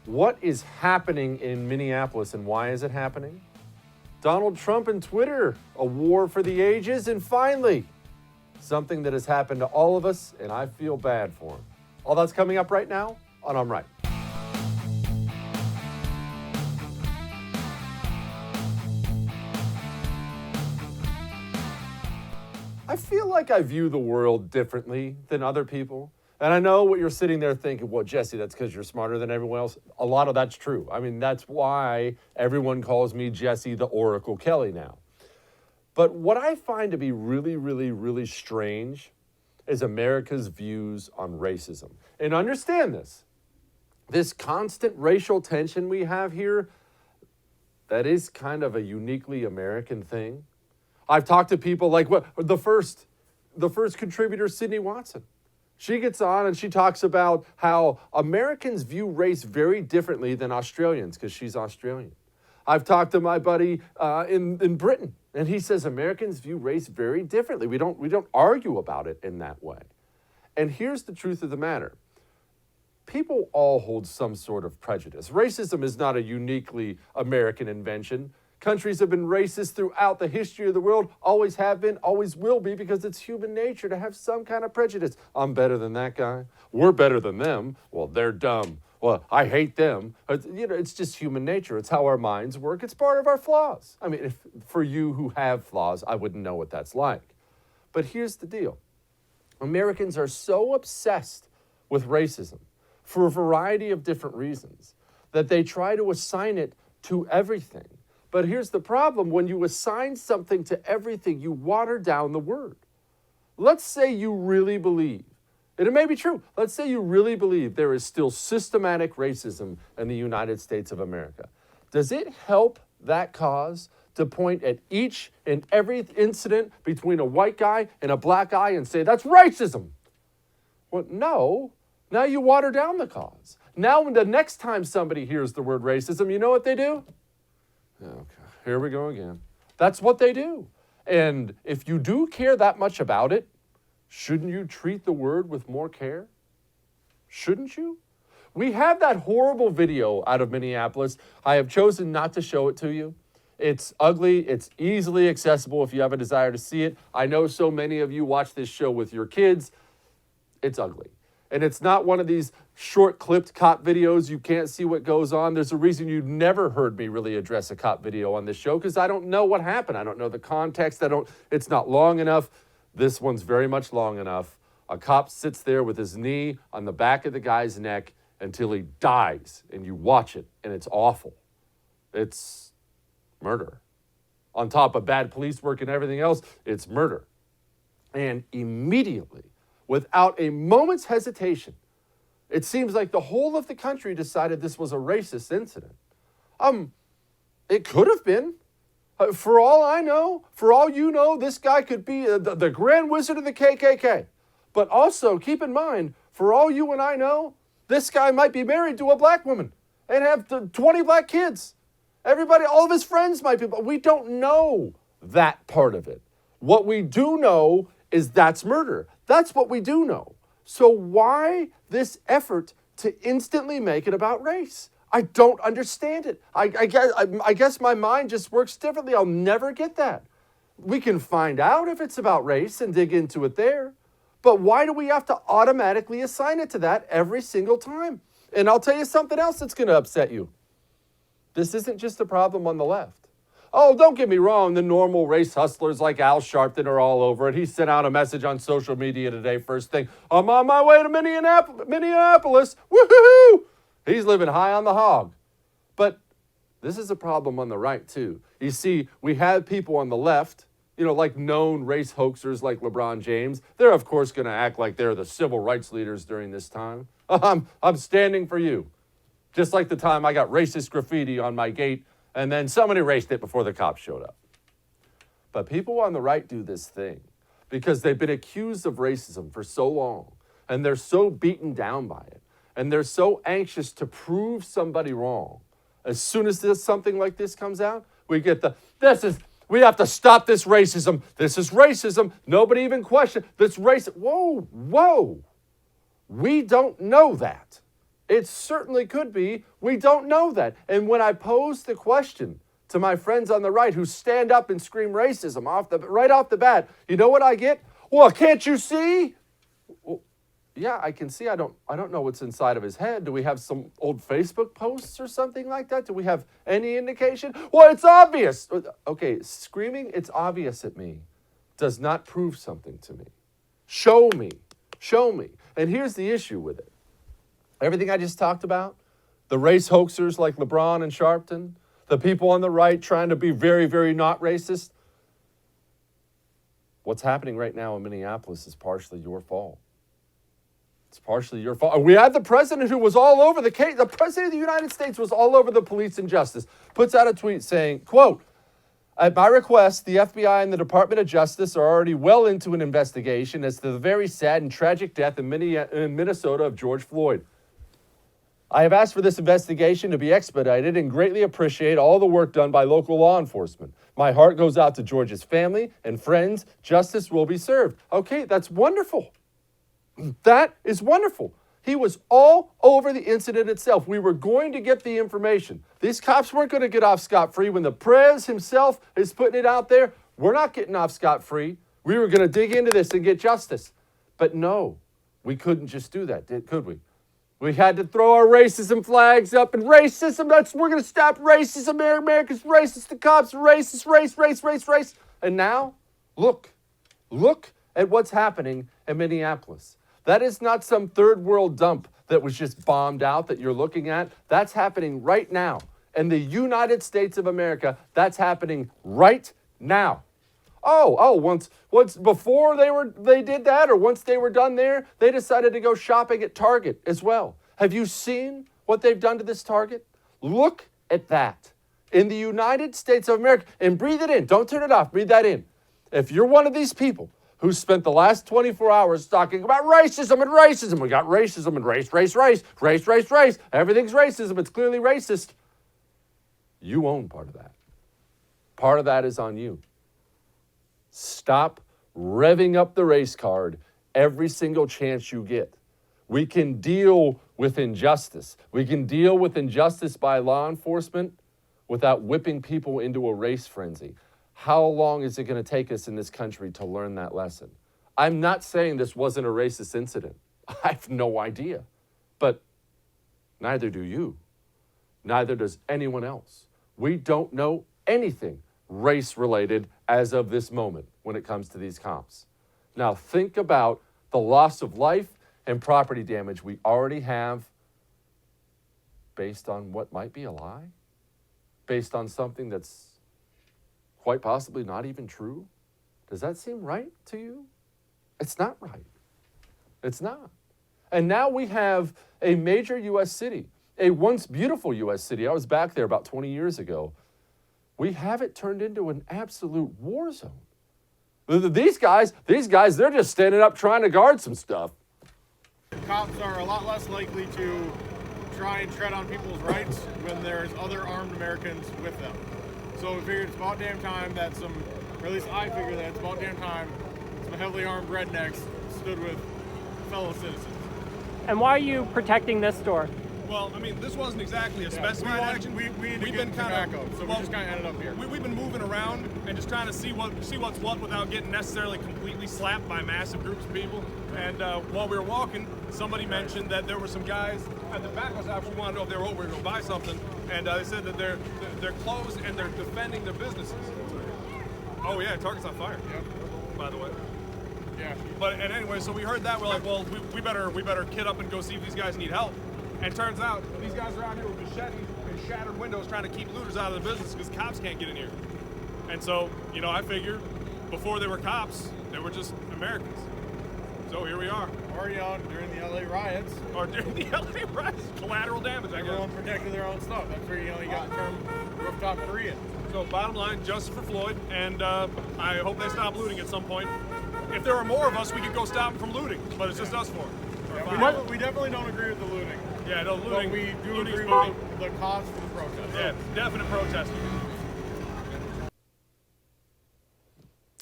What is happening in Minneapolis and why is it happening? Donald Trump and Twitter, a war for the ages, and finally, something that has happened to all of us, and I feel bad for him. All that's coming up right now on I'm Right. I feel like I view the world differently than other people. And I know what you're sitting there thinking, well, Jesse, that's because you're smarter than everyone else. A lot of that's true. I mean, that's why everyone calls me Jesse the Oracle Kelly now. But what I find to be really, really, really strange is America's views on racism. And understand this constant racial tension we have here, that is kind of a uniquely American thing. I've talked to people like the first contributor, Sydney Watson. She gets on and she talks about how Americans view race very differently than Australians because she's Australian. I've talked to my buddy in Britain, and he says Americans view race very differently. We don't argue about it in that way. And here's the truth of the matter. People all hold some sort of prejudice. Racism is not a uniquely American invention. Countries have been racist throughout the history of the world, always have been, always will be, because it's human nature to have some kind of prejudice. I'm better than that guy. We're better than them. Well, they're dumb. Well, I hate them. It's just human nature. It's how our minds work. It's part of our flaws. I mean, for you who have flaws, I wouldn't know what that's like. But here's the deal. Americans are so obsessed with racism for a variety of different reasons that they try to assign it to everything. But here's the problem. When you assign something to everything, you water down the word. Let's say you really believe, and it may be true, let's say you really believe there is still systematic racism in the United States of America. Does it help that cause to point at each and every incident between a white guy and a black guy and say, that's racism? Well, no. Now you water down the cause. Now when the next time somebody hears the word racism, you know what they do? Okay, here we go again. That's what they do. And if you do care that much about it, shouldn't you treat the word with more care? Shouldn't you? We have that horrible video out of Minneapolis. I have chosen not to show it to you. It's ugly. It's easily accessible if you have a desire to see it. I know so many of you watch this show with your kids. It's ugly. And it's not one of these short clipped cop videos. You can't see what goes on. There's a reason you've never heard me really address a cop video on this show, because I don't know what happened. I don't know the context. It's not long enough. This one's very much long enough. A cop sits there with his knee on the back of the guy's neck until he dies, and you watch it, and it's awful. It's murder. On top of bad police work and everything else, it's murder. And immediately, without a moment's hesitation, it seems like the whole of the country decided this was a racist incident. It could have been. For all I know, for all you know, this guy could be the Grand Wizard of the KKK. But also, keep in mind, for all you and I know, this guy might be married to a black woman and have 20 black kids. Everybody, all of his friends might be, but we don't know that part of it. What we do know is that's murder. That's what we do know. So why this effort to instantly make it about race? I don't understand it. I guess my mind just works differently. I'll never get that. We can find out if it's about race and dig into it there. But why do we have to automatically assign it to that every single time? And I'll tell you something else that's going to upset you. This isn't just a problem on the left. Oh, don't get me wrong, the normal race hustlers like Al Sharpton are all over it. He sent out a message on social media today, first thing, I'm on my way to Minneapolis. Woohoo! He's living high on the hog. But this is a problem on the right, too. You see, we have people on the left, like known race hoaxers like LeBron James. They're, of course, going to act like they're the civil rights leaders during this time. I'm standing for you. Just like the time I got racist graffiti on my gate, and then someone erased it before the cops showed up. But people on the right do this thing because they've been accused of racism for so long, and they're so beaten down by it, and they're so anxious to prove somebody wrong. As soon as something like this comes out, we get we have to stop this racism. This is racism. Nobody even questions this racism. Whoa. We don't know that. It certainly could be. We don't know that. And when I pose the question to my friends on the right who stand up and scream racism right off the bat, you know what I get? Well, can't you see? Well, yeah, I can see. I don't know what's inside of his head. Do we have some old Facebook posts or something like that? Do we have any indication? Well, it's obvious. Okay, screaming "it's obvious" at me does not prove something to me. Show me. Show me. And here's the issue with it. Everything I just talked about, the race hoaxers like LeBron and Sharpton, the people on the right trying to be very, very not racist, what's happening right now in Minneapolis is partially your fault. It's partially your fault. We had the president who was all over the case. The president of the United States was all over the police and justice. Puts out a tweet saying, quote, "At my request, the FBI and the Department of Justice are already well into an investigation as to the very sad and tragic death in Minnesota of George Floyd. I have asked for this investigation to be expedited and greatly appreciate all the work done by local law enforcement. My heart goes out to George's family and friends. Justice will be served." Okay, that's wonderful. That is wonderful. He was all over the incident itself. We were going to get the information. These cops weren't going to get off scot-free. When the prez himself is putting it out there, we're not getting off scot-free. We were going to dig into this and get justice. But no, we couldn't just do that, could we? We had to throw our racism flags up, and racism, we're going to stop racism. America's racist, the cops are racist, race. And now, look at what's happening in Minneapolis. That is not some third world dump that was just bombed out that you're looking at. That's happening right now. In the United States of America, that's happening right now. Once before they did that, or once they were done there, they decided to go shopping at Target as well. Have you seen what they've done to this Target? Look at that. In the United States of America, and breathe it in. Don't turn it off. Breathe that in. If you're one of these people who spent the last 24 hours talking about racism and racism, we got racism and race. Everything's racism. It's clearly racist. You own part of that. Part of that is on you. Stop revving up the race card every single chance you get. We can deal with injustice. We can deal with injustice by law enforcement without whipping people into a race frenzy. How long is it going to take us in this country to learn that lesson? I'm not saying this wasn't a racist incident. I have no idea. But neither do you. Neither does anyone else. We don't know anything race-related as of this moment when it comes to these cops. Now think about the loss of life and property damage we already have based on what might be a lie, based on something that's quite possibly not even true. Does that seem right to you? It's not right. It's not. And now we have a major U.S. city, a once beautiful U.S. city. I was back there about 20 years ago. We have it turned into an absolute war zone. These guys, they're just standing up trying to guard some stuff. Cops are a lot less likely to try and tread on people's rights when there's other armed Americans with them. So we figured it's about damn time that or at least I figure that it's about damn time some heavily armed rednecks stood with fellow citizens. And why are you protecting this store? Well, I mean, this wasn't exactly a specified action. We've been tobacco, so we just kind of ended up here. We've been moving around and just trying to see what's what without getting necessarily completely slapped by massive groups of people. And while we were walking, somebody mentioned that there were some guys at the back of us who wanted to know if they were over to go buy something, and they said that they're closed and they're defending their businesses. Oh yeah, Target's on fire. Yep. By the way. Yeah. But and anyway, so we heard that. We're like, well, we better kit up and go see if these guys need help. And it turns out these guys are out here with machetes and shattered windows trying to keep looters out of the business because cops can't get in here. And so, I figured before they were cops, they were just Americans. So here we are. Or, during the LA riots. Or during the LA riots. Collateral damage, I guess. Everyone protected their own stuff. That's where, you got the term rooftop Korean. So bottom line, justice for Floyd, and I hope they stop looting at some point. If there were more of us, we could go stop them from looting, but it's just us four. Yeah, we definitely don't agree with the looting. Yeah, no, looting. But we do agree spooky. with the cause for the protest. Yeah, definite protesting.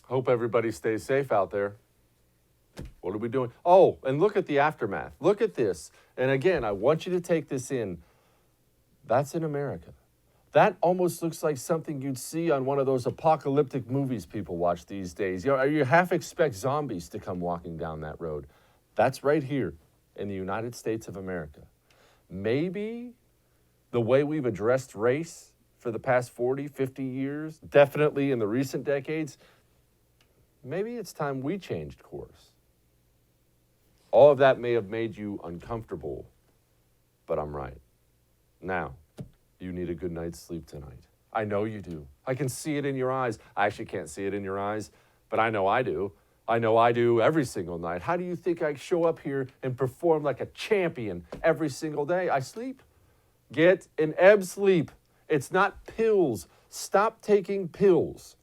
Hope everybody stays safe out there. What are we doing? Oh, and look at the aftermath. Look at this. And again, I want you to take this in. That's in America. That almost looks like something you'd see on one of those apocalyptic movies people watch these days. You half expect zombies to come walking down that road. That's right here in the United States of America. Maybe the way we've addressed race for the past 40, 50 years, definitely in the recent decades, maybe it's time we changed course. All of that may have made you uncomfortable, but I'm right. Now, you need a good night's sleep tonight. I know you do. I can see it in your eyes. I actually can't see it in your eyes, but I know I do. I know I do every single night. How do you think I show up here and perform like a champion every single day? I sleep. Get an ebb sleep. It's not pills. Stop taking pills.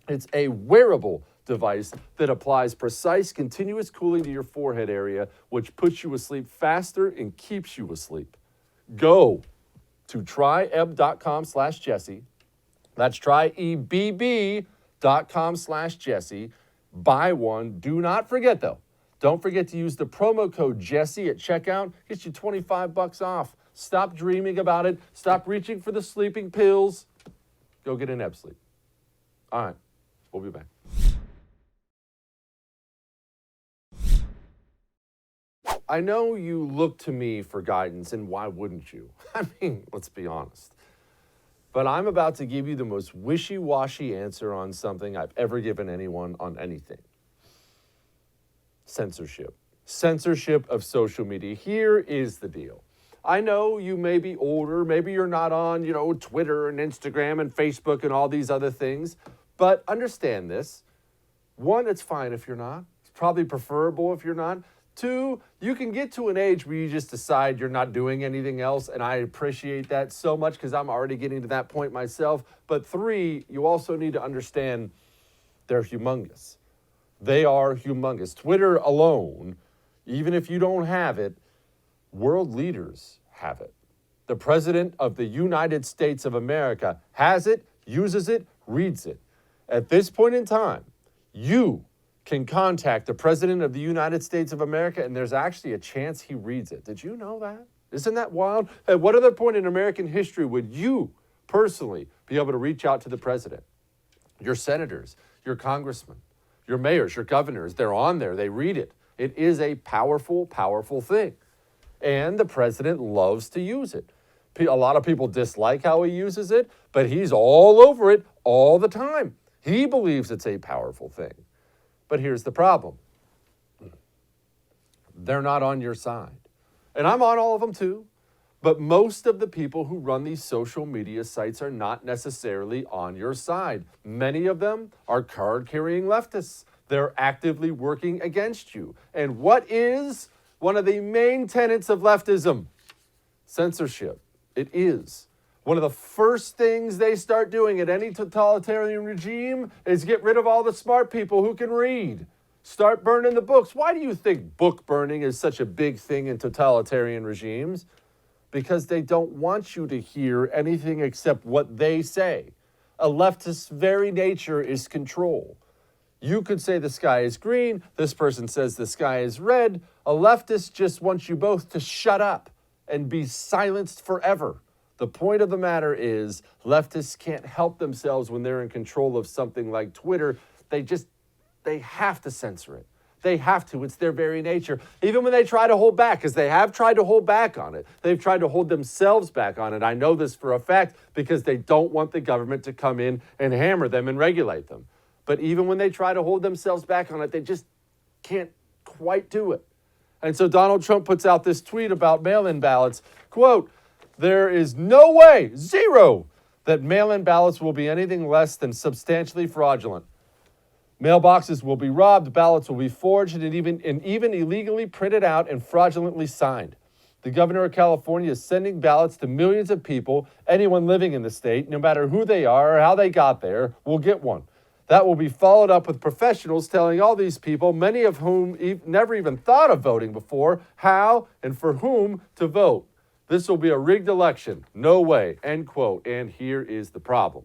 It's a wearable device that applies precise, continuous cooling to your forehead area, which puts you asleep faster and keeps you asleep. Go to tryebb.com/Jesse. That's tryebb.com/Jesse. Buy one. Do not forget, though. Don't forget to use the promo code Jesse at checkout. Gets you $25 off. Stop dreaming about it. Stop reaching for the sleeping pills. Go get an ebb sleep. All right. We'll be back. I know you look to me for guidance, and why wouldn't you? I mean, let's be honest. But I'm about to give you the most wishy-washy answer on something I've ever given anyone on anything. Censorship. Censorship of social media. Here is the deal. I know you may be older, maybe you're not on, Twitter and Instagram and Facebook and all these other things, but understand this. One, it's fine if you're not. It's probably preferable if you're not. Two, you can get to an age where you just decide you're not doing anything else, and I appreciate that so much because I'm already getting to that point myself. But three, you also need to understand they're humongous. They are humongous. Twitter alone, even if you don't have it, world leaders have it. The President of the United States of America has it, uses it, reads it. At this point in time, you can contact the President of the United States of America, and there's actually a chance he reads it. Did you know that? Isn't that wild? At what other point in American history would you personally be able to reach out to the President? Your senators, your congressmen, your mayors, your governors, they're on there, they read it. It is a powerful, powerful thing. And the President loves to use it. A lot of people dislike how he uses it, but he's all over it all the time. He believes it's a powerful thing. But here's the problem. They're not on your side. And I'm on all of them too. But most of the people who run these social media sites are not necessarily on your side. Many of them are card-carrying leftists. They're actively working against you. And what is one of the main tenets of leftism? Censorship. It is. One of the first things they start doing at any totalitarian regime is get rid of all the smart people who can read. Start burning the books. Why do you think book burning is such a big thing in totalitarian regimes? Because they don't want you to hear anything except what they say. A leftist's very nature is control. You could say the sky is green. This person says the sky is red. A leftist just wants you both to shut up and be silenced forever. The point of the matter is leftists can't help themselves when they're in control of something like Twitter. They have to censor it. They have to. It's their very nature. Even when they try to hold back, because they have tried to hold back on it. They've tried to hold themselves back on it. I know this for a fact because they don't want the government to come in and hammer them and regulate them. But even when they try to hold themselves back on it, they just can't quite do it. And so Donald Trump puts out this tweet about mail-in ballots. Quote, "There is no way, zero, that mail-in ballots will be anything less than substantially fraudulent. Mailboxes will be robbed, ballots will be forged, and even illegally printed out and fraudulently signed. The governor of California is sending ballots to millions of people. Anyone living in the state, no matter who they are or how they got there, will get one. That will be followed up with professionals telling all these people, many of whom never even thought of voting before, how and for whom to vote. This will be a rigged election. No way," end quote. And here is the problem.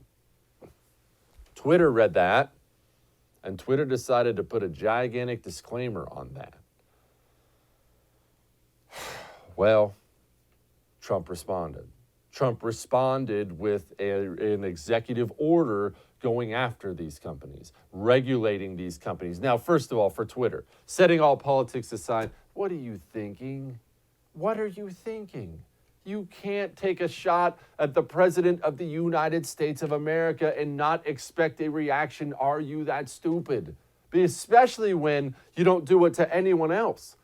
Twitter read that And Twitter decided to put a gigantic disclaimer on that. Well, Trump responded. Trump responded with an executive order going after these companies, regulating these companies. Now, first of all, for Twitter, setting all politics aside, what are you thinking? What are you thinking? You can't take a shot at the President of the United States of America and not expect a reaction. Are you that stupid? Especially when you don't do it to anyone else.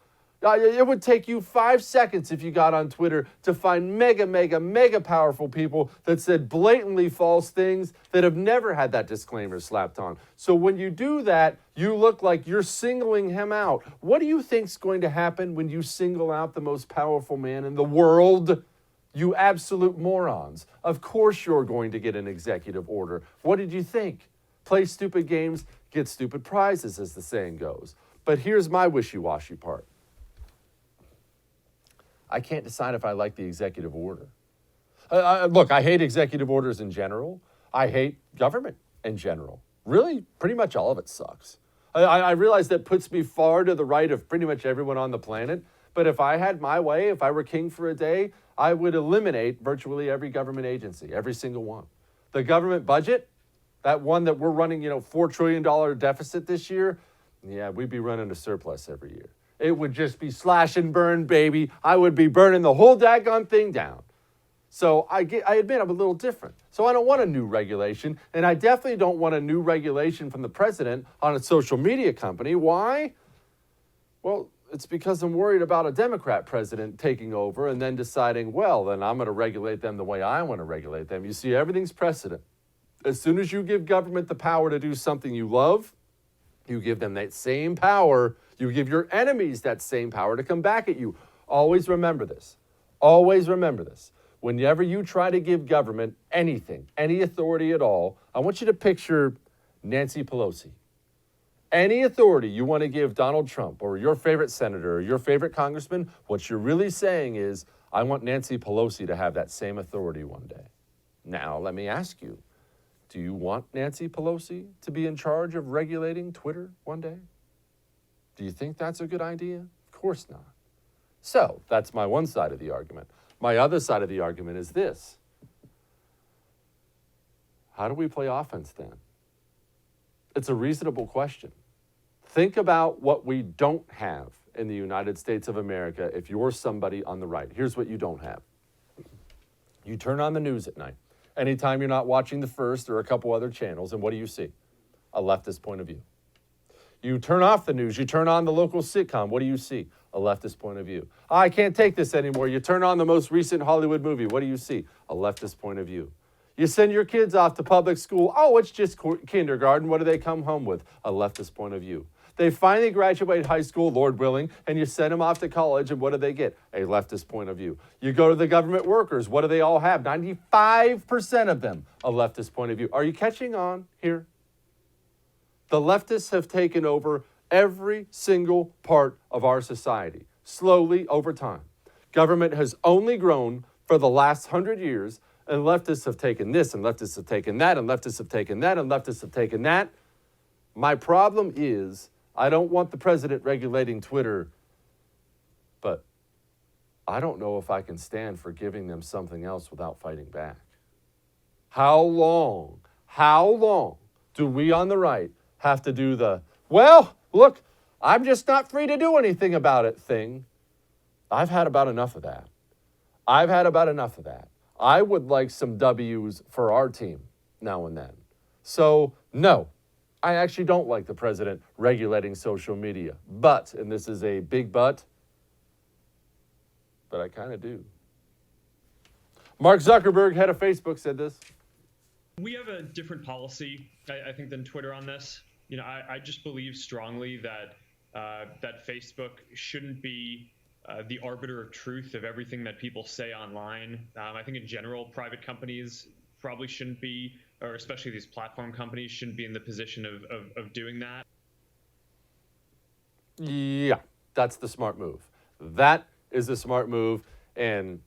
It would take you 5 seconds if you got on Twitter to find mega powerful people that said blatantly false things that have never had that disclaimer slapped on. So when you do that, you look like you're singling him out. What do you think's going to happen when you single out the most powerful man in the world? You absolute morons. Of course you're going to get an executive order. What did you think? Play stupid games, get stupid prizes, as the saying goes. But here's my wishy-washy part. I can't decide if I like the executive order. Look, I hate executive orders in general. I hate government in general. Really, pretty much all of it sucks. I realize that puts me far to the right of pretty much everyone on the planet. But if I had my way, if I were king for a day, I would eliminate virtually every government agency, every single one. The government budget, that one that we're running, $4 trillion deficit this year, yeah, we'd be running a surplus every year. It would just be slash and burn, baby. I would be burning the whole daggone thing down. So I admit I'm a little different. So I don't want a new regulation, and I definitely don't want a new regulation from the president on a social media company. Why? Well, it's because I'm worried about a Democrat president taking over and then deciding, well, then I'm going to regulate them the way I want to regulate them. You see, everything's precedent. As soon as you give government the power to do something you love, you give them that same power. You give your enemies that same power to come back at you. Always remember this. Always remember this. Whenever you try to give government anything, any authority at all, I want you to picture Nancy Pelosi. Any authority you want to give Donald Trump or your favorite senator or your favorite congressman, what you're really saying is, I want Nancy Pelosi to have that same authority one day. Now, let me ask you, do you want Nancy Pelosi to be in charge of regulating Twitter one day? Do you think that's a good idea? Of course not. So that's my one side of the argument. My other side of the argument is this. How do we play offense then? It's a reasonable question. Think about what we don't have in the United States of America if you're somebody on the right. Here's what you don't have. You turn on the news at night. Anytime you're not watching the First or a couple other channels, and what do you see? A leftist point of view. You turn off the news, you turn on the local sitcom, what do you see? A leftist point of view. I can't take this anymore. You turn on the most recent Hollywood movie, what do you see? A leftist point of view. You send your kids off to public school, oh, it's just kindergarten, what do they come home with? A leftist point of view. They finally graduate high school, Lord willing, and you send them off to college, and what do they get? A leftist point of view. You go to the government workers, what do they all have? 95% of them, a leftist point of view. Are you catching on here? The leftists have taken over every single part of our society, slowly over time. Government has only grown for the last 100 years, and leftists have taken this, and leftists have taken that, and leftists have taken that, and leftists have taken that. My problem is, I don't want the president regulating Twitter, but I don't know if I can stand for giving them something else without fighting back. How long do we on the right have to do the, well, look, I'm just not free to do anything about it thing? I've had about enough of that. I would like some W's for our team now and then. So, no, I actually don't like the president regulating social media. But, and this is a big but I kind of do. Mark Zuckerberg, head of Facebook, said this. We have a different policy, I think, than Twitter on this. I just believe strongly that that Facebook shouldn't be the arbiter of truth of everything that people say online. I think in general, private companies probably shouldn't be, or especially these platform companies shouldn't be in the position of doing that. Yeah, that's the smart move. That is the smart move, and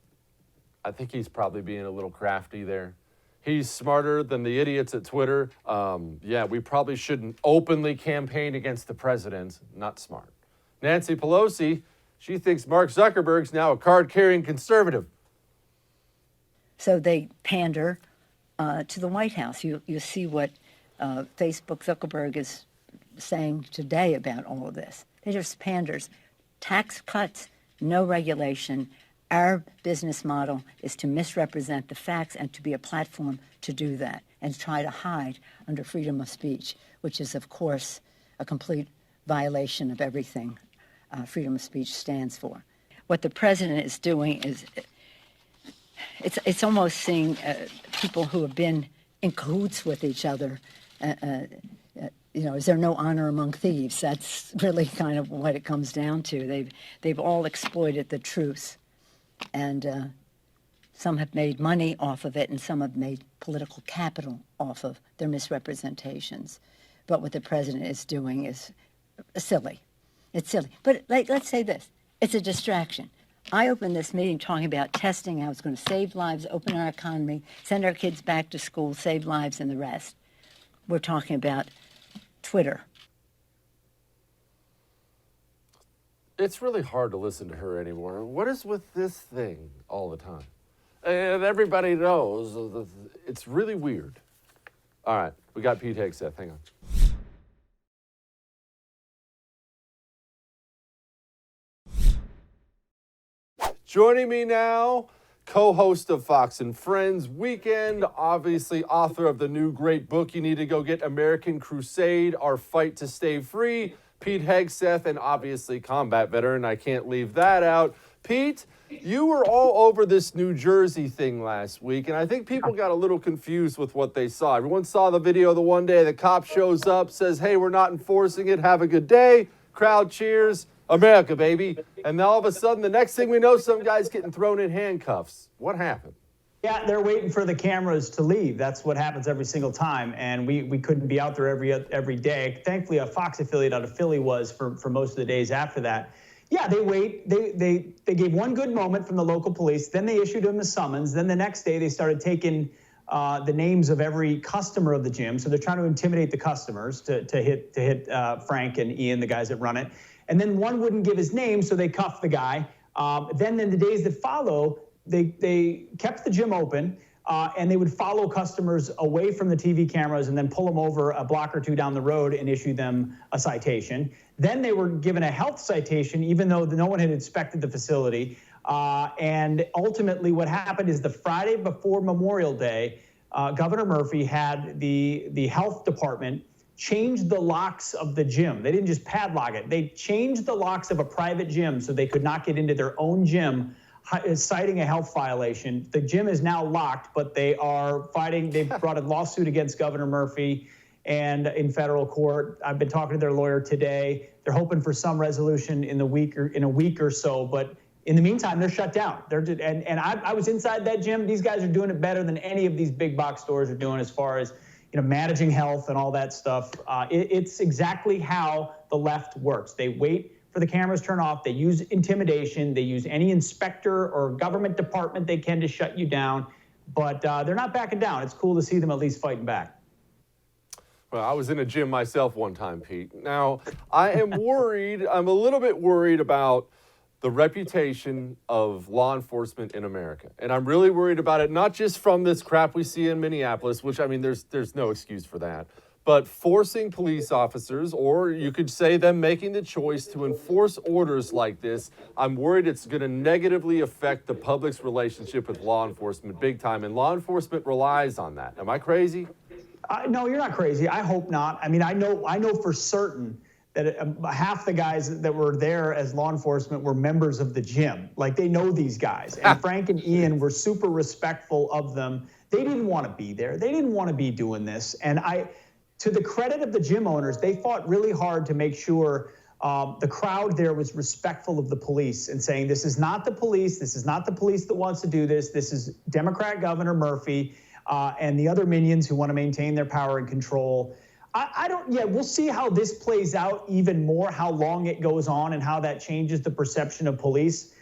I think he's probably being a little crafty there. He's smarter than the idiots at Twitter. Yeah, we probably shouldn't openly campaign against the president. Not smart. Nancy Pelosi, she thinks Mark Zuckerberg's now a card-carrying conservative. So they pander to the White House. You see what Facebook Zuckerberg is saying today about all of this. They just panders. Tax cuts, no regulation. Our business model is to misrepresent the facts and to be a platform to do that and try to hide under freedom of speech, which is, of course, a complete violation of everything freedom of speech stands for. What the president is doing is it's almost seeing people who have been in cahoots with each other. Is there no honor among thieves? That's really kind of what it comes down to. They've all exploited the truth. And some have made money off of it, and some have made political capital off of their misrepresentations. But what the president is doing is silly. It's silly. But let's say this. It's a distraction. I opened this meeting talking about testing, how it's going to save lives, open our economy, send our kids back to school, save lives, and the rest. We're talking about Twitter. It's really hard to listen to her anymore. What is with this thing all the time? And everybody knows. It's really weird. All right, we got Pete Hegseth. Hang on. Joining me now, co-host of Fox and Friends Weekend, obviously author of the new great book you need to go get, American Crusade, Our Fight to Stay Free, Pete Hegseth, and obviously combat veteran. I can't leave that out. Pete, you were all over this New Jersey thing last week, and I think people got a little confused with what they saw. Everyone saw the video the one day, the cop shows up, says, hey, we're not enforcing it, have a good day. Crowd cheers, America, baby. And then all of a sudden, the next thing we know, some guy's getting thrown in handcuffs. What happened? Yeah, they're waiting for the cameras to leave. That's what happens every single time, and we couldn't be out there every day. Thankfully, a Fox affiliate out of Philly was for most of the days after that. Yeah, they wait. They gave one good moment from the local police. Then they issued them a summons. Then the next day they started taking the names of every customer of the gym. So they're trying to intimidate the customers to hit Frank and Ian, the guys that run it. And then one wouldn't give his name, so they cuffed the guy. Then in the days that follow, they kept the gym open, and they would follow customers away from the TV cameras and then pull them over a block or two down the road and issue them a citation. Then they were given a health citation, even though no one had inspected the facility. And ultimately what happened is the Friday before Memorial Day, Governor Murphy had the health department changed the locks of the gym. They didn't just padlock it. They changed the locks of a private gym so they could not get into their own gym, citing a health violation. The gym is now locked, but they are fighting. They've brought a lawsuit against Governor Murphy and in federal court. I've been talking to their lawyer today. They're hoping for some resolution in a week or so, but in the meantime, they're shut down. I was inside that gym. These guys are doing it better than any of these big box stores are doing as far as managing health and all that stuff. It's exactly how the left works. They wait for the cameras to turn off. They use intimidation. They use any inspector or government department they can to shut you down. But they're not backing down. It's cool to see them at least fighting back. Well, I was in a gym myself one time, Pete. Now, I am worried. I'm a little bit worried about the reputation of law enforcement in America. And I'm really worried about it, not just from this crap we see in Minneapolis, which, I mean, there's no excuse for that, but forcing police officers, or you could say them making the choice to enforce orders like this. I'm worried it's going to negatively affect the public's relationship with law enforcement big time, and law enforcement relies on that. Am I crazy? No, you're not crazy. I hope not. I mean, I know for certain that half the guys that were there as law enforcement were members of the gym. Like, they know these guys. And Frank and Ian were super respectful of them. They didn't want to be there. They didn't want to be doing this. And to the credit of the gym owners, they fought really hard to make sure the crowd there was respectful of the police and saying, this is not the police. This is not the police that wants to do this. This is Democrat Governor Murphy and the other minions who want to maintain their power and control. We'll see how this plays out even more, how long it goes on and how that changes the perception of police.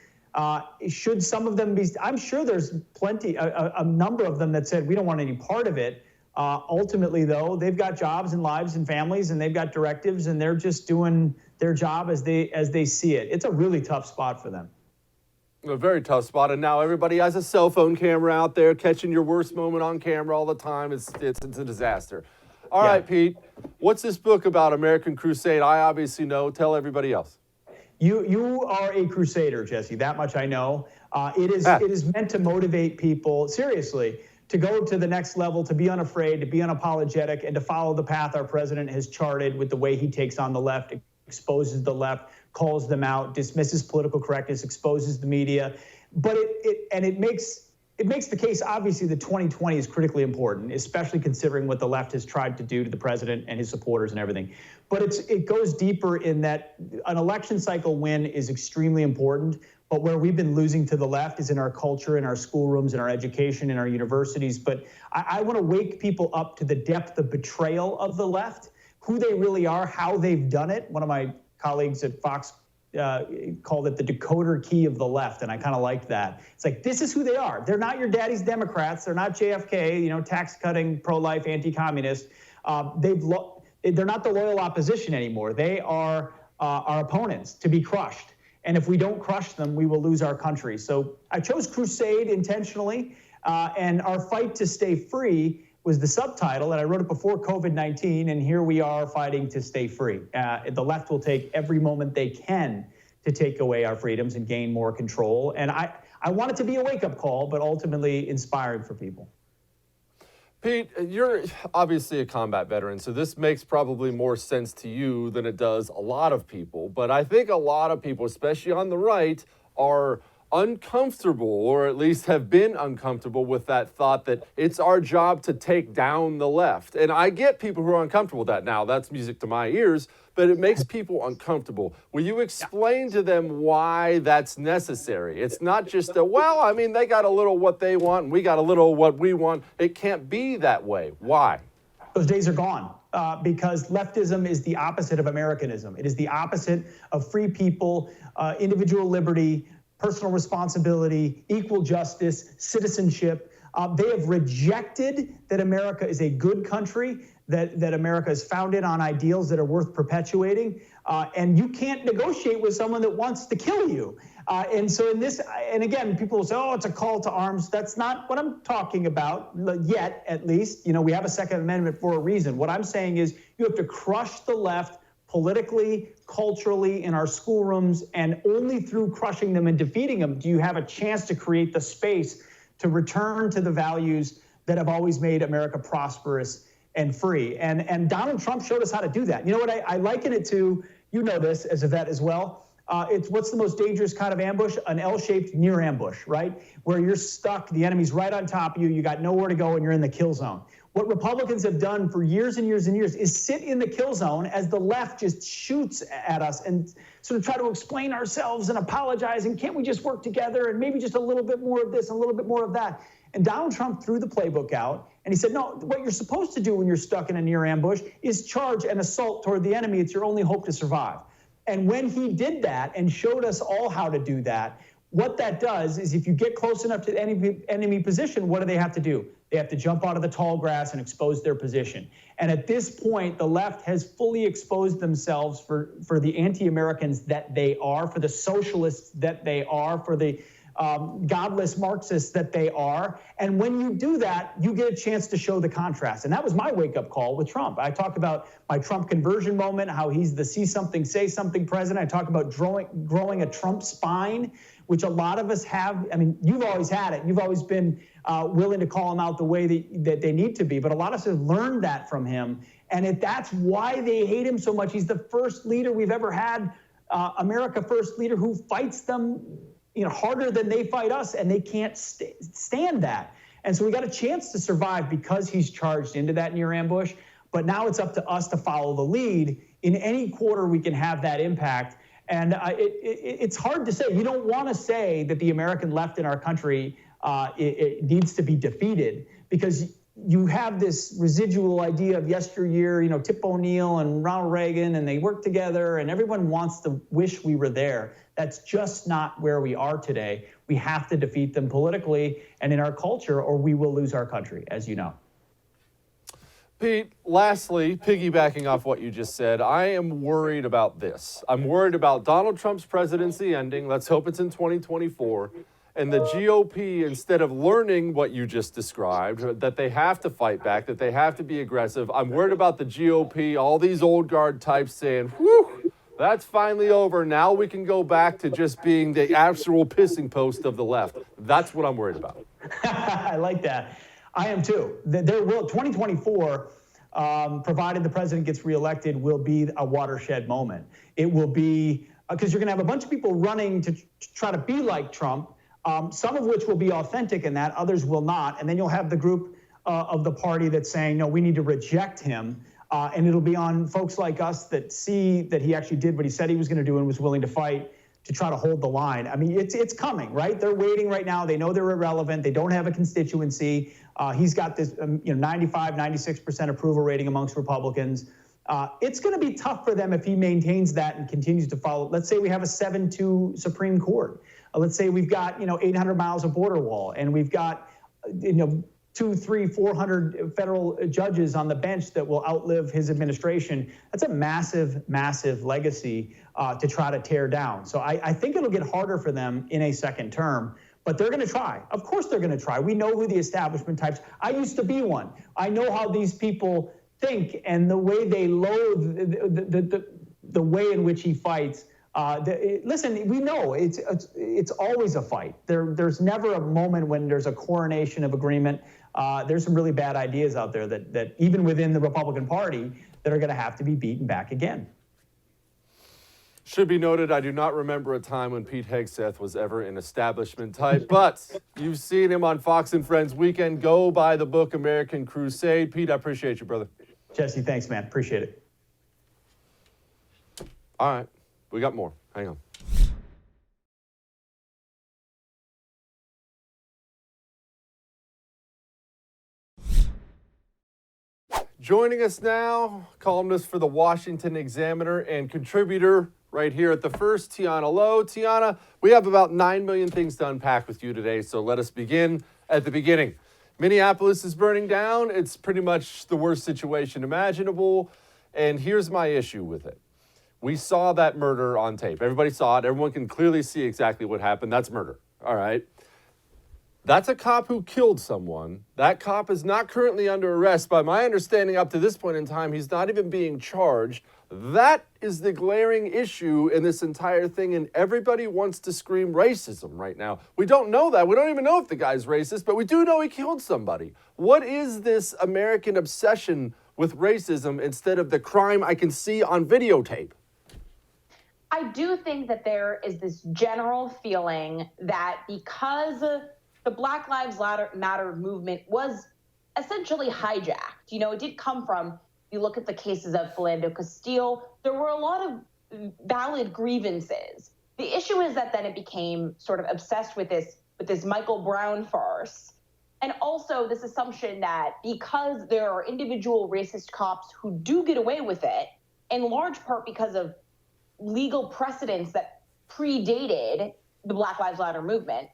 Should some of them be, I'm sure there's plenty, a number of them that said, we don't want any part of it. Ultimately, though, they've got jobs and lives and families, and they've got directives, and they're just doing their job as they see it. It's a really tough spot for them. A very tough spot, and now everybody has a cell phone camera out there catching your worst moment on camera all the time. It's a disaster. All right, Pete, what's this book about, American Crusade? I obviously know. Tell everybody else. You are a crusader, Jesse. That much I know. It is meant to motivate people, seriously, to go to the next level, to be unafraid, to be unapologetic, and to follow the path our president has charted with the way he takes on the left, exposes the left, calls them out, dismisses political correctness, exposes the media. But it makes the case, obviously, that 2020 is critically important, especially considering what the left has tried to do to the president and his supporters and everything. But it goes deeper in that an election cycle win is extremely important, but where we've been losing to the left is in our culture, in our schoolrooms, in our education, in our universities. But I want to wake people up to the depth of betrayal of the left, who they really are, how they've done it. One of my colleagues at Fox called it the decoder key of the left, and I kind of liked that. It's like, this is who they are. They're not your daddy's Democrats. They're not JFK, tax-cutting, pro-life, anti-communist. They're not the loyal opposition anymore. They are our opponents to be crushed. And if we don't crush them, we will lose our country. So I chose Crusade intentionally, and our fight to stay free was the subtitle, and I wrote it before COVID-19, and here we are fighting to stay free. The left will take every moment they can to take away our freedoms and gain more control. And I want it to be a wake-up call, but ultimately inspiring for people. Pete, you're obviously a combat veteran, so this makes probably more sense to you than it does a lot of people. But I think a lot of people, especially on the right, are uncomfortable, or at least have been uncomfortable with that thought that it's our job to take down the left. And I get people who are uncomfortable with that now. That's music to my ears, but it makes people uncomfortable. Will you explain to them why that's necessary? It's not just they got a little what they want and we got a little what we want. It can't be that way. Why? Those days are gone. Because leftism is the opposite of Americanism. It is the opposite of free people, individual liberty, personal responsibility, equal justice, citizenship. They have rejected that America is a good country, that America is founded on ideals that are worth perpetuating, and you can't negotiate with someone that wants to kill you. And so in this, and again, people will say, oh, it's a call to arms. That's not what I'm talking about yet, at least. We have a Second Amendment for a reason. What I'm saying is you have to crush the left politically, culturally, in our schoolrooms, and only through crushing them and defeating them do you have a chance to create the space to return to the values that have always made America prosperous and free. And Donald Trump showed us how to do that. You know what I liken it to, this as a vet as well, it's what's the most dangerous kind of ambush? An L-shaped near ambush, right? Where you're stuck, the enemy's right on top of you, you got nowhere to go, and you're in the kill zone. What Republicans have done for years and years and years is sit in the kill zone as the left just shoots at us and sort of try to explain ourselves and apologize, and can't we just work together and maybe just a little bit more of this and a little bit more of that. And Donald Trump threw the playbook out, and he said, no, what you're supposed to do when you're stuck in a near ambush is charge and assault toward the enemy. It's your only hope to survive. And when he did that and showed us all how to do that, what that does is if you get close enough to the enemy position, what do they have to do? They have to jump out of the tall grass and expose their position. And at this point, the left has fully exposed themselves for the anti-Americans that they are, for the socialists that they are, for the godless Marxists that they are. And when you do that, you get a chance to show the contrast. And that was my wake-up call with Trump. I talk about my Trump conversion moment, how he's the see something, say something president. I talk about growing a Trump spine, which a lot of us have. I mean, you've always had it. You've always been willing to call them out the way that they need to be. But a lot of us have learned that from him. And that's why they hate him so much. He's the first leader we've ever had, America first leader who fights them harder than they fight us, and they can't stand that. And so we got a chance to survive because he's charged into that near ambush. But now it's up to us to follow the lead. In any quarter, we can have that impact. And it's hard to say. You don't want to say that the American left in our country it needs to be defeated, because you have this residual idea of yesteryear, Tip O'Neill and Ronald Reagan, and they worked together, and everyone wants to wish we were there. That's just not where we are today. We have to defeat them politically and in our culture, or we will lose our country, as you know. Pete, lastly, piggybacking off what you just said, I am worried about this. I'm worried about Donald Trump's presidency ending. Let's hope it's in 2024. And the GOP, instead of learning what you just described, that they have to fight back, that they have to be aggressive, I'm worried about the GOP, all these old guard types saying, whew, that's finally over. Now we can go back to just being the actual pissing post of the left. That's what I'm worried about. I like that. I am too. There will 2024, provided the president gets reelected, will be a watershed moment. It will be because you're going to have a bunch of people running to try to be like Trump. Some of which will be authentic in that, others will not. And then you'll have the group of the party that's saying, no, we need to reject him. And it'll be on folks like us that see that he actually did what he said he was going to do and was willing to fight to try to hold the line. I mean, it's coming, right? They're waiting right now. They know they're irrelevant. They don't have a constituency. He's got this 95, 96% approval rating amongst Republicans. It's going to be tough for them if he maintains that and continues to follow. Let's say we have a 7-2 Supreme Court. Let's say we've got 800 miles of border wall, and we've got 200, 300, 400 federal judges on the bench that will outlive his administration. That's a massive, massive legacy to try to tear down. So I think it'll get harder for them in a second term, but they're going to try. Of course they're going to try. We know who the establishment types. I used to be one. I know how these people think and the way they loathe the way in which he fights. Listen, we know it's always a fight. There's never a moment when there's a coronation of agreement. There's some really bad ideas out there that even within the Republican Party that are going to have to be beaten back again. Should be noted, I do not remember a time when Pete Hegseth was ever an establishment type, but you've seen him on Fox and Friends Weekend. Go buy the book, American Crusade. Pete, I appreciate you, brother. Jesse, thanks, man. Appreciate it. All right. We got more. Hang on. Joining us now, columnist for the Washington Examiner and contributor right here at The First, Tiana Lowe. Tiana, we have about 9 million things to unpack with you today, so let us begin at the beginning. Minneapolis is burning down. It's pretty much the worst situation imaginable, and here's my issue with it. We saw that murder on tape. Everybody saw it. Everyone can clearly see exactly what happened. That's murder. All right. That's a cop who killed someone. That cop is not currently under arrest. By my understanding, up to this point in time, he's not even being charged. That is the glaring issue in this entire thing, and everybody wants to scream racism right now. We don't know that. We don't even know if the guy's racist, but we do know he killed somebody. What is this American obsession with racism instead of the crime I can see on videotape? I do think that there is this general feeling that because the Black Lives Matter movement was essentially hijacked, it did come from, you look at the cases of Philando Castile, there were a lot of valid grievances. The issue is that then it became sort of obsessed with this Michael Brown farce. And also this assumption that because there are individual racist cops who do get away with it, in large part because of legal precedents that predated the Black Lives Matter movement,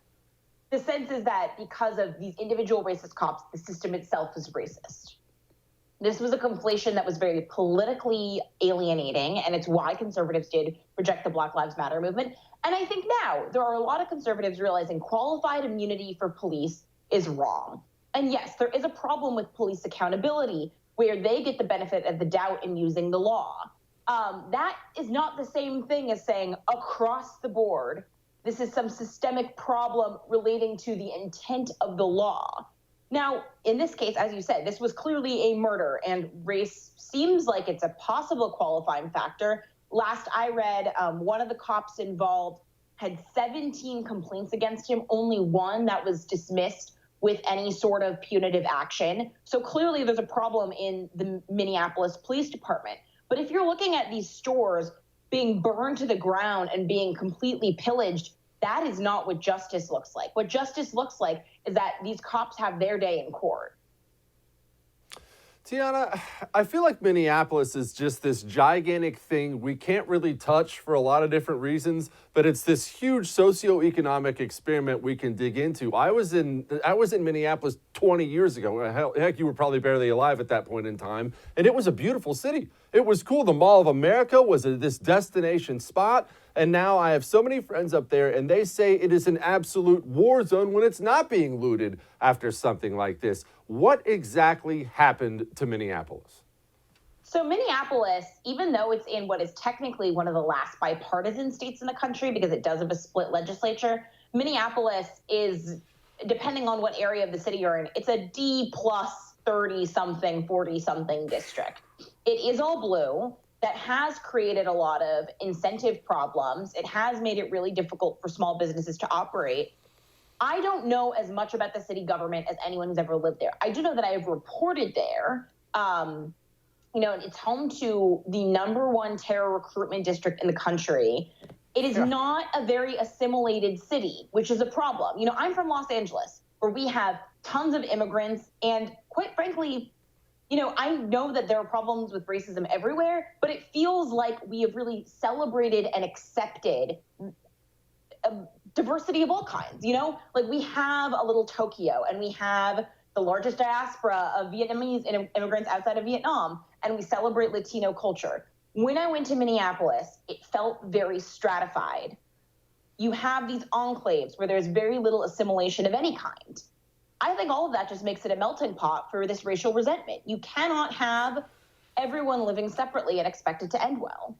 the sense is that because of these individual racist cops, the system itself is racist. This was a conflation that was very politically alienating, and it's why conservatives did reject the Black Lives Matter movement. And I think now there are a lot of conservatives realizing qualified immunity for police is wrong. And yes, there is a problem with police accountability where they get the benefit of the doubt in using the law. That is not the same thing as saying across the board, this is some systemic problem relating to the intent of the law. Now, in this case, as you said, this was clearly a murder, and race seems like it's a possible qualifying factor. Last I read, one of the cops involved had 17 complaints against him, only one that was dismissed with any sort of punitive action. So clearly there's a problem in the Minneapolis Police Department. But if you're looking at these stores being burned to the ground and being completely pillaged, that is not what justice looks like. What justice looks like is that these cops have their day in court. Tiana, I feel like Minneapolis is just this gigantic thing we can't really touch for a lot of different reasons, but it's this huge socioeconomic experiment we can dig into. I was in Minneapolis 20 years ago. Heck, you were probably barely alive at that point in time, and it was a beautiful city. It was cool. The Mall of America was this destination spot, and now I have so many friends up there, and they say it is an absolute war zone when it's not being looted after something like this. What exactly happened to Minneapolis? So Minneapolis, even though it's in what is technically one of the last bipartisan states in the country because it does have a split legislature, Minneapolis is, depending on what area of the city you're in, it's a D plus 30-something, 40-something district. It is all blue. That has created a lot of incentive problems. It has made it really difficult for small businesses to operate. I don't know as much about the city government as anyone who's ever lived there. I do know that I have reported there. It's home to the #1 terror recruitment district in the country. It is not a very assimilated city, which is a problem. I'm from Los Angeles, where we have tons of immigrants, and quite frankly, I know that there are problems with racism everywhere, but it feels like we have really celebrated and accepted diversity of all kinds, Like we have a little Tokyo, and we have the largest diaspora of Vietnamese immigrants outside of Vietnam, and we celebrate Latino culture. When I went to Minneapolis, it felt very stratified. You have these enclaves where there's very little assimilation of any kind. I think all of that just makes it a melting pot for this racial resentment. You cannot have everyone living separately and expect it to end well.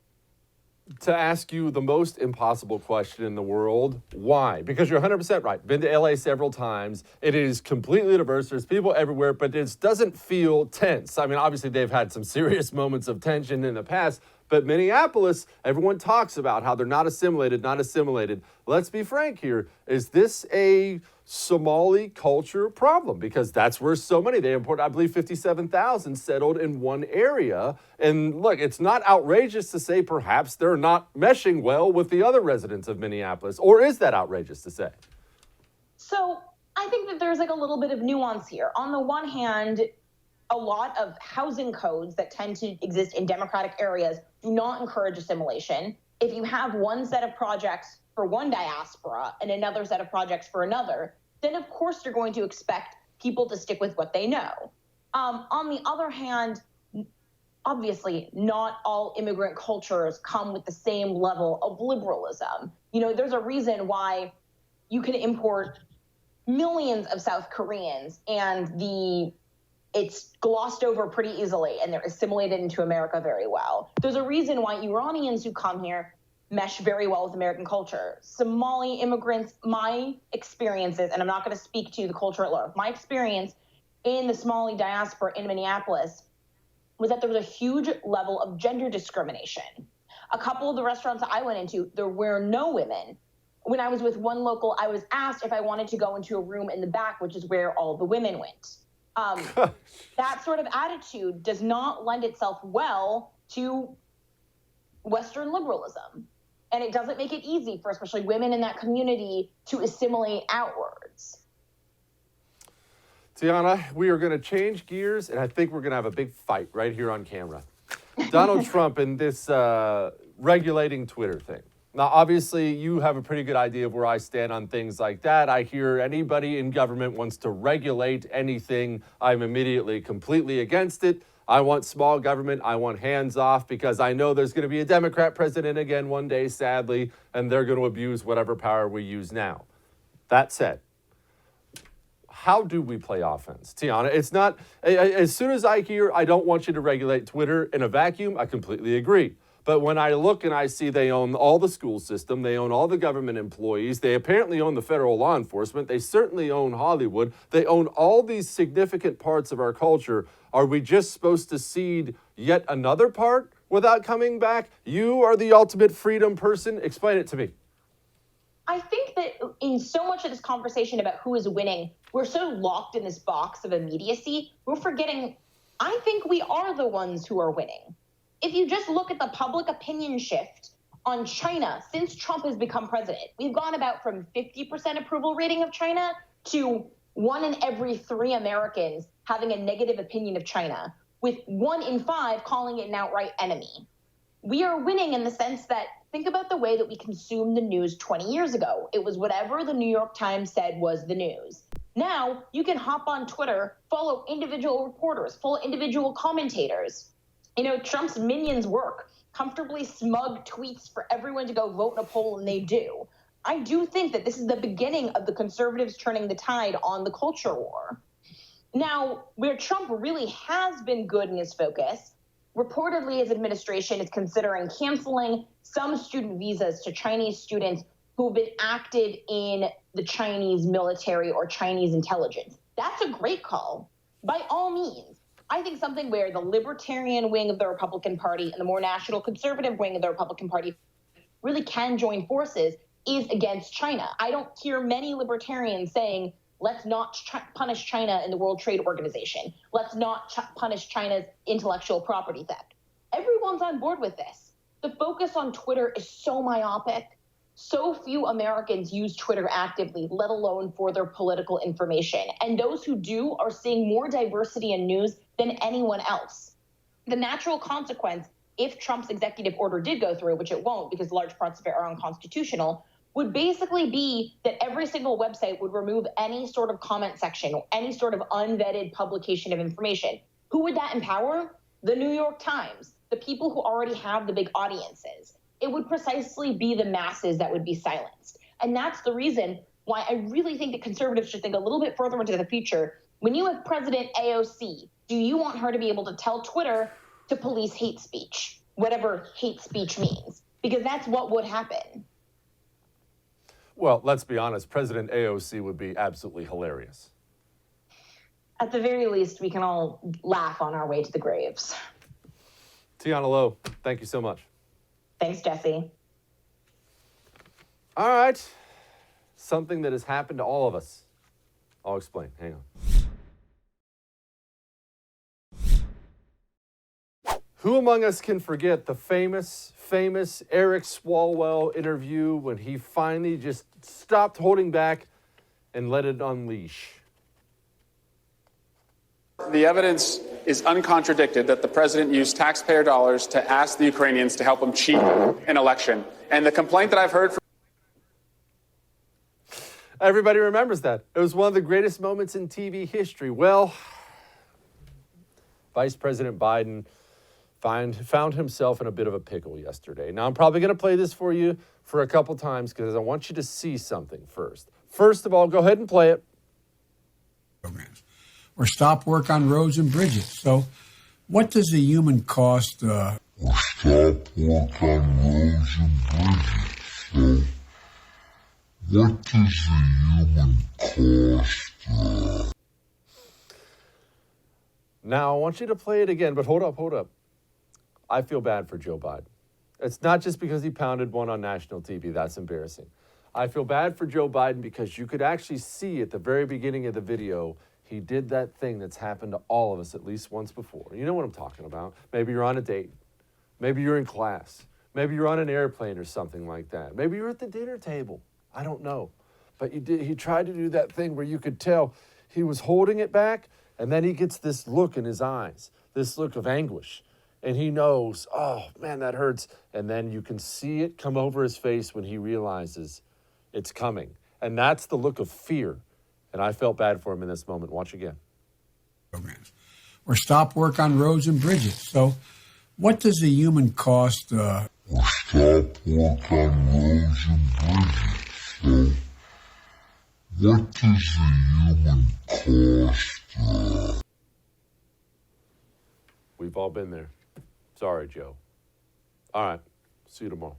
To ask you the most impossible question in the world, why? Because you're 100% right. Been to LA several times. It is completely diverse. There's people everywhere, but it doesn't feel tense. I mean, obviously they've had some serious moments of tension in the past, but Minneapolis, everyone talks about how they're not assimilated. Let's be frank here. Is this a Somali culture problem? Because that's where so many, they import, I believe 57,000 settled in one area. And look, it's not outrageous to say perhaps they're not meshing well with the other residents of Minneapolis, or is that outrageous to say? So I think that there's like a little bit of nuance here. On the one hand, a lot of housing codes that tend to exist in democratic areas do not encourage assimilation. If you have one set of projects for one diaspora and another set of projects for another, then of course you're going to expect people to stick with what they know. On the other hand, obviously not all immigrant cultures come with the same level of liberalism. There's a reason why you can import millions of South Koreans and it's glossed over pretty easily and they're assimilated into America very well. There's a reason why Iranians who come here mesh very well with American culture. Somali immigrants, my experiences, and I'm not going to speak to the culture at large, my experience in the Somali diaspora in Minneapolis was that there was a huge level of gender discrimination. A couple of the restaurants that I went into, there were no women. When I was with one local, I was asked if I wanted to go into a room in the back, which is where all the women went. That sort of attitude does not lend itself well to Western liberalism. And it doesn't make it easy for especially women in that community to assimilate outwards. Tiana, we are going to change gears, and I think we're going to have a big fight right here on camera. Donald Trump and this regulating Twitter thing. Now, obviously, you have a pretty good idea of where I stand on things like that. I hear anybody in government wants to regulate anything, I'm immediately completely against it. I want small government. I want hands off because I know there's going to be a Democrat president again one day, sadly, and they're going to abuse whatever power we use now. That said, how do we play offense? Tiana, it's not, as soon as I hear, I don't want you to regulate Twitter in a vacuum, I completely agree. But when I look and I see they own all the school system, they own all the government employees, they apparently own the federal law enforcement, they certainly own Hollywood, they own all these significant parts of our culture. Are we just supposed to cede yet another part without coming back? You are the ultimate freedom person. Explain it to me. I think that in so much of this conversation about who is winning, we're so locked in this box of immediacy, we're forgetting, I think we are the ones who are winning. If you just look at the public opinion shift on China since Trump has become president, we've gone about from 50% approval rating of China to 1 in every 3 Americans having a negative opinion of China. with 1 in 5 calling it an outright enemy. We are winning in the sense that, think about the way that we consumed the news 20 years ago. It was whatever the New York Times said was the news. Now you can hop on Twitter, follow individual reporters, follow individual commentators. You know, Trump's minions work comfortably smug tweets for everyone to go vote in a poll, and they do. I do think that this is the beginning of the conservatives turning the tide on the culture war. Now, where Trump really has been good in his focus, reportedly his administration is considering canceling some student visas to Chinese students who've been active in the Chinese military or Chinese intelligence. That's a great call, by all means. I think something where the libertarian wing of the Republican Party and the more national conservative wing of the Republican Party really can join forces is against China. I don't hear many libertarians saying, let's not punish China in the World Trade Organization. Let's not punish China's intellectual property theft. Everyone's on board with this. The focus on Twitter is so myopic. So few Americans use Twitter actively, let alone for their political information. And those who do are seeing more diversity in news than anyone else. The natural consequence, if Trump's executive order did go through, which it won't because large parts of it are unconstitutional, would basically be that every single website would remove any sort of comment section or any sort of unvetted publication of information. Who would that empower? The New York Times, the people who already have the big audiences. It would precisely be the masses that would be silenced. And that's the reason why I really think that conservatives should think a little bit further into the future. When you have President AOC, do you want her to be able to tell Twitter to police hate speech, whatever hate speech means? Because that's what would happen. Well, let's be honest, President AOC would be absolutely hilarious. At the very least, we can all laugh on our way to the graves. Tiana Lowe, thank you so much. Thanks, Jesse. All right. Something that has happened to all of us. I'll explain. Hang on. Who among us can forget the famous Eric Swalwell interview when he finally just stopped holding back and let it unleash? The evidence is uncontradicted that the president used taxpayer dollars to ask the Ukrainians to help him cheat an election. And the complaint that I've heard from Everybody remembers that. It was one of the greatest moments in TV history. Well, Vice President Biden found himself in a bit of a pickle yesterday. Now, I'm probably going to play this for you for a couple times because I want you to see something first. First of all, go ahead and play it. Programs. Or stop work on roads and bridges. So what does the human cost? Or stop work on roads and bridges. So what does the human cost? Now, I want you to play it again, but hold up. I feel bad for Joe Biden. It's not just because he pounded one on national TV. That's embarrassing. I feel bad for Joe Biden because you could actually see at the very beginning of the video, he did that thing that's happened to all of us at least once before. You know what I'm talking about. Maybe you're on a date. Maybe you're in class. Maybe you're on an airplane or something like that. Maybe you're at the dinner table. I don't know. But he tried to do that thing where you could tell he was holding it back, and then he gets this look in his eyes, this look of anguish. And he knows, oh, man, that hurts. And then you can see it come over his face when he realizes it's coming. And that's the look of fear. And I felt bad for him in this moment. Watch again. Programs. Or stop work on roads and bridges. So what does the human cost? Or stop work on roads and bridges. So what does the human cost? We've all been there. Sorry, Joe. All right. See you tomorrow.